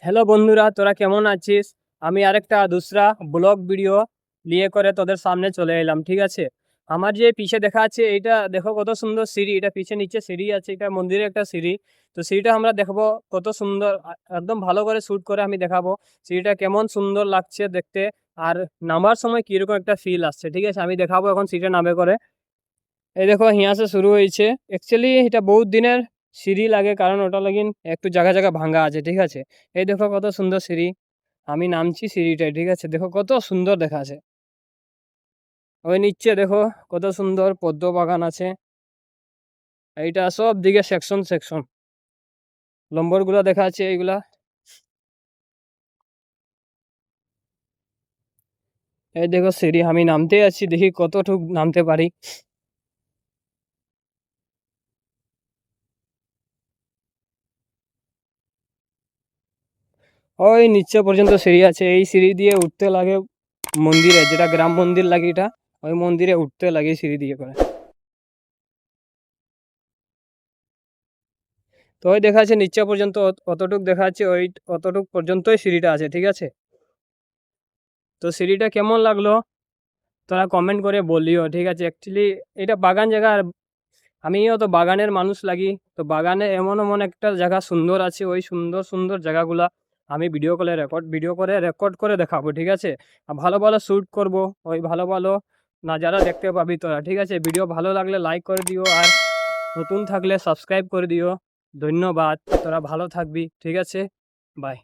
Hello বন্ধুরা, তোরা কেমন আছিস? আমি আরেকটা দুসরা ব্লগ ভিডিও নিয়ে করে তোদের সামনে চলে এলাম। ঠিক আছে, আমার যে পিছে দেখা আছে এইটা দেখো কত সুন্দর সিঁড়ি। এটা পিছে নিচে সিঁড়ি আছে, এটা মন্দিরের একটা সিঁড়ি। তো সিঁড়িটা আমরা দেখবো কত সুন্দর, একদম ভালো করে শ্যুট করে আমি দেখাবো সিঁড়িটা কেমন সুন্দর লাগছে দেখতে, আর নামার সময় কিরকম একটা ফিল আসছে। ঠিক আছে, আমি দেখাবো এখন সিঁড়িটা নামে করে। এই দেখো হিয়া সে শুরু হয়েছে। অ্যাকচুয়ালি এটা বহুত দিনের সিঁড়ি লাগে, কারণ ওটা লাগিন একটু জায়গা জায়গা ভাঙা আছে। ঠিক আছে, এই দেখো কত সুন্দর সিঁড়ি। আমি নামছি সিঁড়িটায়। ঠিক আছে, দেখো কত সুন্দর দেখা আছে। ওই নিচে দেখো কত সুন্দর পদ্ম বাগান আছে। এইটা সব দিকে সেকশন সেকশন নম্বর গুলা দেখা আছে এইগুলা। এই দেখো সিঁড়ি, আমি নামতে আছি, দেখি কতটুক নামতে পারি। ওই নিচে পর্যন্ত সিঁড়ি আছে, এই সিঁড়ি দিয়ে উঠতে লাগে মন্দিরে, যেটা গ্রাম মন্দির লাগে এটা। ওই মন্দিরে উঠতে লাগে সিঁড়ি দিয়ে করে। তো ওই দেখা যাচ্ছে নিচে পর্যন্ত অতটুক দেখা যাচ্ছে, ওই অতটুক পর্যন্তই সিঁড়িটা আছে। ঠিক আছে, তো সিঁড়িটা কেমন লাগলো তোরা কমেন্ট করে বলিও। ঠিক আছে, অ্যাকচুয়ালি এটা বাগান জায়গা, আর আমিও তো বাগানের মানুষ লাগি। তো বাগানে এমন এমন একটা জায়গা সুন্দর আছে, ওই সুন্দর সুন্দর জায়গাগুলা আমি ভিডিও করে রেকর্ড করে দেখাবো। ঠিক আছে, আর ভালো ভালো শ্যুট করব, ওই ভালো ভালো নাজারা দেখতে পাবি তোরা। ঠিক আছে, ভিডিও ভালো লাগলে লাইক করে দিও, আর নতুন থাকলে সাবস্ক্রাইব করে দিও। ধন্যবাদ, তোরা ভালো থাকবি। ঠিক আছে, বাই।